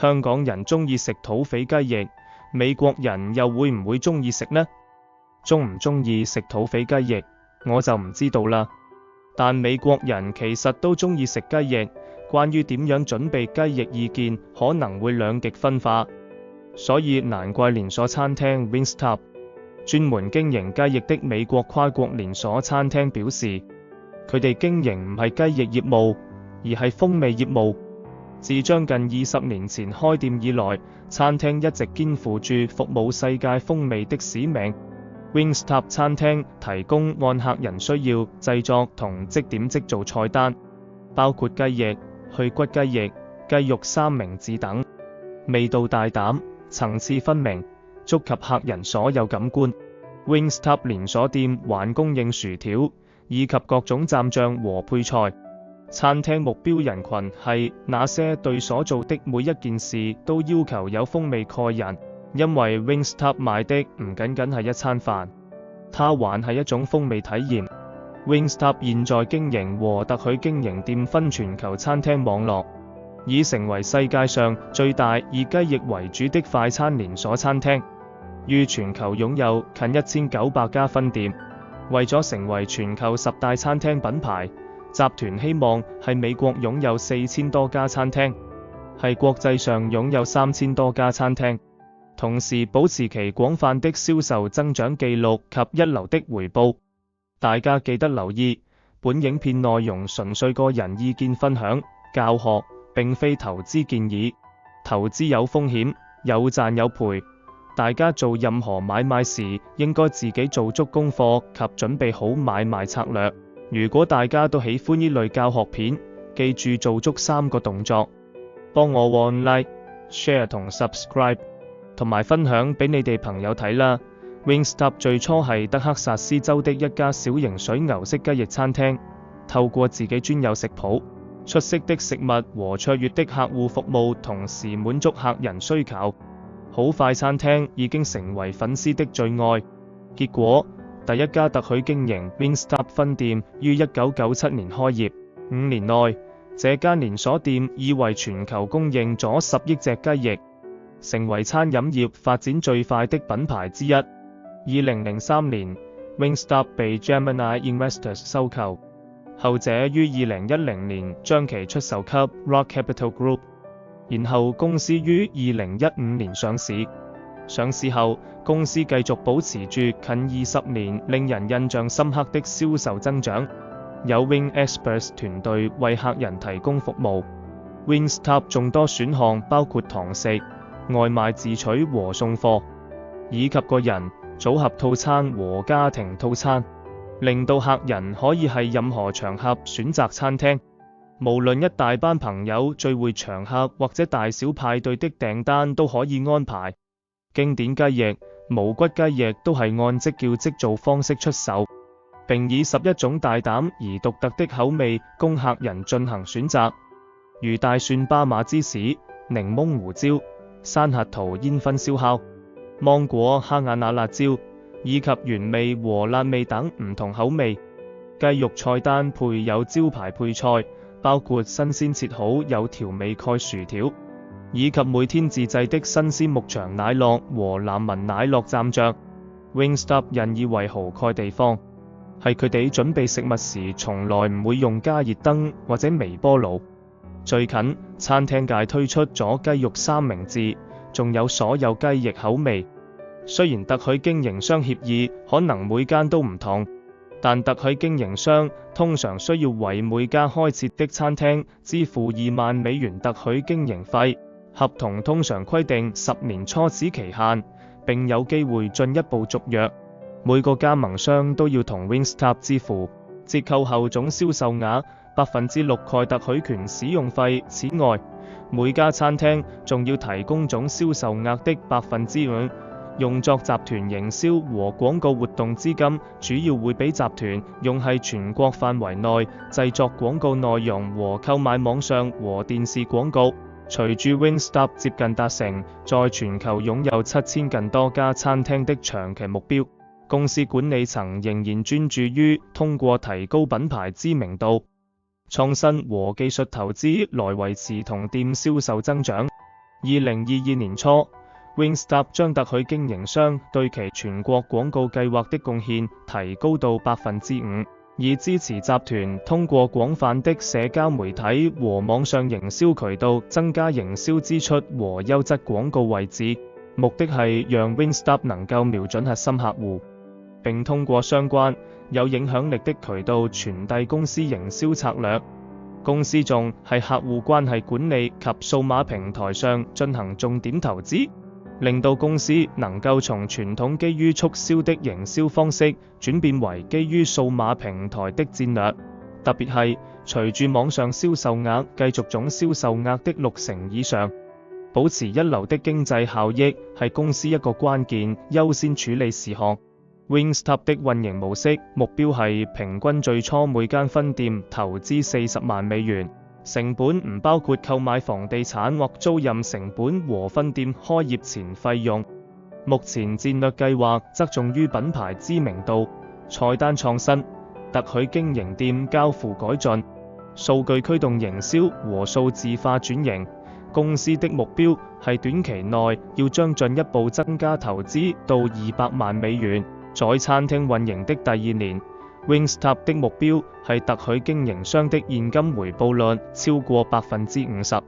香港人鍾意食土匪雞翼，美國人又會唔會鍾意食呢？鍾唔鍾意食土匪雞翼，我就唔知道啦。但美國人其實都鍾意食雞翼，關於點樣準備雞翼意見可能會兩極分化，所以難怪連鎖餐廳 Wingstop 專門經營雞翼的美國跨國連鎖餐廳表示，佢哋經營唔係雞翼業務，而係風味業務。自將近20年前開店以來，餐廳一直肩負住服務世界風味的使命。Wingstop 餐廳提供按客人需要製作同即點即做菜單，包括雞翼、去骨雞翼、雞肉三明治等，味道大膽，層次分明，觸及客人所有感官。Wingstop 連鎖店還供應薯條以及各種蘸醬和配菜。餐廳目標人群係那些對所做的每一件事都要求有風味蓋人，因為 Wingstop 賣的唔僅僅係一餐飯，它還係一種風味體驗。Wingstop 現在經營和特許經營店分全球餐廳網絡，已成為世界上最大以雞翼為主的快餐連鎖餐廳，於全球擁有近1900家分店。為咗成為全球10大餐廳品牌，集團希望喺美國擁有4000多家餐廳，喺國際上擁有3000多家餐廳，同時保持其廣泛的銷售增長記錄及一流的回報。大家記得留意，本影片內容純粹個人意見分享、教學，並非投資建議。投資有風險，有賺有賠。大家做任何買賣時，應該自己做足功課及準備好買賣策略。如果大家都喜歡呢類教學片，記住做足3個動作，幫我按 Like、Share 同 Subscribe， 同埋分享俾你哋朋友睇啦。Wingstop 最初係德克薩斯州的一家小型水牛式雞翼餐廳，透過自己專有食譜、出色的食物和卓越的客戶服務，同時滿足客人需求。好快餐廳已經成為粉絲的最愛。結果，第一家特許經營 Wingstop 分店於1997年開業，5年內，這間連鎖店已為全球供應咗10億隻雞翼，成為餐飲業發展最快的品牌之一。2003年 ，Wingstop 被 Gemini Investors 收購，後者於2010年將其出售給 Rock Capital Group， 然後公司於2015年上市。上市後，公司繼續保持住近20年令人印象深刻的銷售增長，有 Wing Experts 團隊為客人提供服務。Wingstop 眾多選項包括堂食、外賣自取和送貨，以及個人、組合套餐和家庭套餐，令到客人可以喺任何場合選擇餐廳。無論一大班朋友聚會場合或者大小派對的訂單都可以安排。經典雞翼、無骨雞翼都係按即叫即做方式出售，並以11種大膽而獨特的口味供客人進行選擇，如大蒜巴馬芝士、檸檬胡椒、山核桃煙燻燒烤、芒果哈瓦那辣椒，以及原味和辣味等唔同口味。雞肉菜單配有招牌配菜，包括新鮮切好有調味蓋薯條，以及每天自製的新鮮牧場奶酪和藍紋奶酪蘸醬。Wingstop 引以為豪蓋地方係佢哋準備食物時從來唔會用加熱燈或者微波爐。最近餐廳界推出咗雞肉三明治，仲有所有雞翼口味。雖然特許經營商協議可能每間都唔同，但特許經營商通常需要為每家開設的餐廳支付$20,000特許經營費。合同通常規定10年初始期限，並有機會進一步續約。每個加盟商都要同 Wingstop 支付折扣後總銷售額6%蓋特許權使用費。此外，每家餐廳仲要提供總銷售額的5%，用作集團營銷和廣告活動資金，主要會俾集團用喺全國範圍內製作廣告內容和購買網上和電視廣告。隨住 Wingstop 接近達成在全球擁有7000近多家餐廳的長期目標，公司管理層仍然專注於通過提高品牌知名度、創新和技術投資來維持同店銷售增長。2022年初，Wingstop 將特許經營商對其全國廣告計劃的貢獻提高到5%，以支持集團通過廣泛的社交媒體和網上營銷渠道增加營銷支出和優質廣告位置，目的係讓 Wingstop 能夠瞄準核心客戶，並通過相關有影響力的渠道傳遞公司營銷策略。公司仲喺客戶關係管理及數碼平台上進行重點投資，令到公司能夠從傳統基於促銷的營銷方式轉變為基於數碼平台的戰略。特別係隨住網上銷售額繼續總銷售額的60%以上，保持一流的經濟效益係公司一個關鍵優先處理事項。Wingstop 的運營模式目標係平均最初每間分店投資40萬美元，成本唔包括購買房地產或租賃成本和分店開業前費用。目前戰略計劃側重於品牌知名度、菜單創新、特許經營店交付改進、數據驅動營銷和數字化轉型。公司的目標係短期內要將進一步增加投資到200萬美元。在餐廳運營的第2年，Wingstop 的目標係特許經營商的現金回報率超過50%。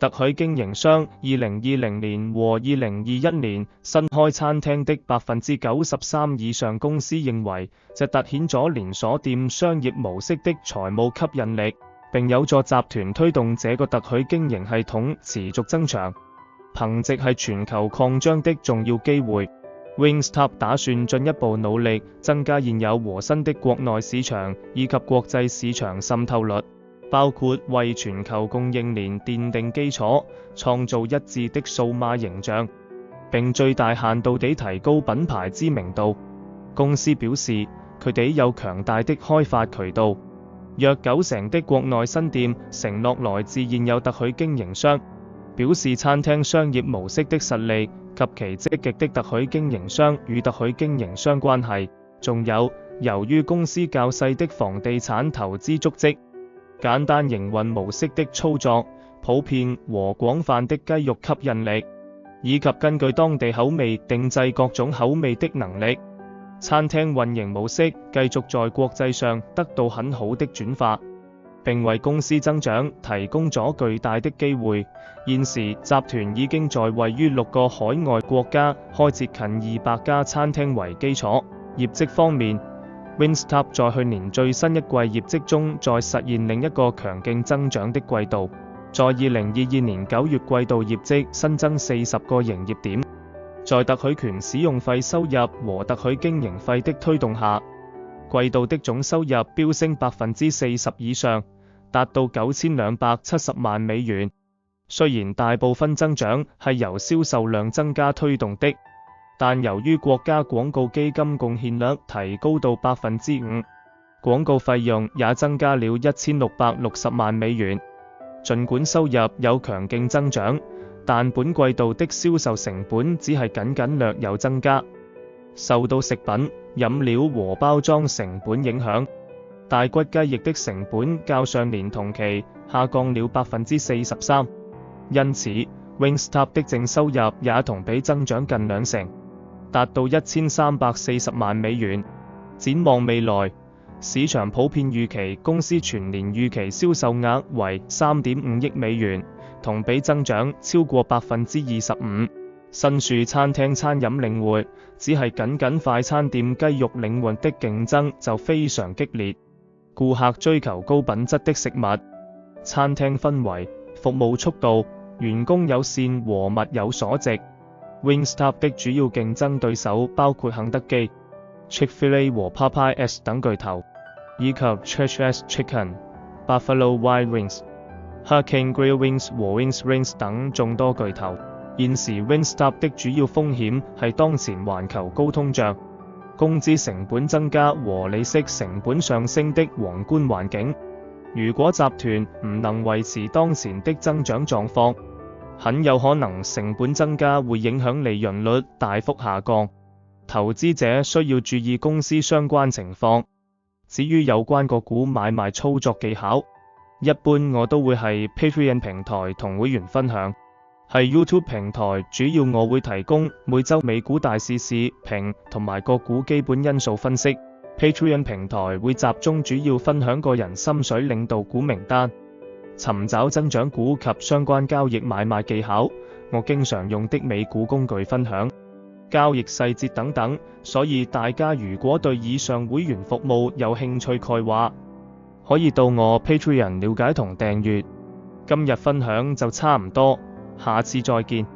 特許經營商2020年和2021年新開餐廳的93%以上公司認為，這凸顯咗連鎖店商業模式的財務吸引力，並有助集團推動這個特許經營系統持續增長。憑藉係全球擴張的重要機會，Wingstop 打算進一步努力增加現有和新的國內市場以及國際市場滲透率，包括為全球供應鏈奠定基礎，創造一致的數碼形象，並最大限度地提高品牌知名度。公司表示，佢哋有強大的開發渠道，約90%的國內新店承諾來自現有特許經營商，表示餐廳商業模式的實力及其積極的特許經營商與特許經營商關係。仲有，由於公司較細的房地產投資足跡、簡單營運模式的操作、普遍和廣泛的雞肉吸引力，以及根據當地口味定製各種口味的能力，餐廳運營模式繼續在國際上得到很好的轉化，並為公司增長提供咗巨大的機會。現時集團已經在位於6個海外國家開設近200家餐廳為基礎。業績方面，Wingstop 在去年最新一季業績中再實現另一個強勁增長的季度，在2022年9月季度業績新增40個營業點。在特許權使用費收入和特許經營費的推動下，季度的總收入飆升40%以上，達到9270萬美元。雖然大部分增長係由銷售量增加推動的，但由於國家廣告基金貢獻率提高到5%，廣告費用也增加了1660萬美元。儘管收入有強勁增長，但本季度的銷售成本只係僅略有增加，受到食品、飲料和包裝成本影響。大骨雞翼的成本較上年同期下降了43%，因此 Wingstop 的淨收入也同比增長近2成，達到1340萬美元。展望未來，市場普遍預期公司全年預期銷售額為3.5億美元，同比增長超過25%。新樹餐廳餐飲領域只係僅快餐店雞肉領域的競爭就非常激烈，顧客追求高品質的食物，餐廳氛圍、服務速度、員工友善和物有所值。Wingstop 的主要競爭對手包括肯德基、Chick-fil-A 和 Popeyes 等巨頭，以及 Church's Chicken、Buffalo Wild Wings、Hurricane Grill Wings 和 Wings Rings 等眾多巨頭。現時 Wingstop 的主要風險係當前環球高通脹、工資成本增加和利息成本上升的宏觀環境。如果集團唔能維持當前的增長狀況，很有可能成本增加會影響利潤率大幅下降。投資者需要注意公司相關情況。至於有關個股買賣操作技巧，一般我都會喺 Patreon 平台同會員分享。係 YouTube 平台，主要我會提供每週美股大市視評同埋個股基本因素分析。Patreon 平台會集中主要分享個人心水領導股名單，尋找增長股及相關交易買賣技巧，我經常用的美股工具分享、交易細節等等。所以大家如果對以上會員服務有興趣嘅話，可以到我 Patreon 了解同訂閱。今日分享就差唔多，下次再見。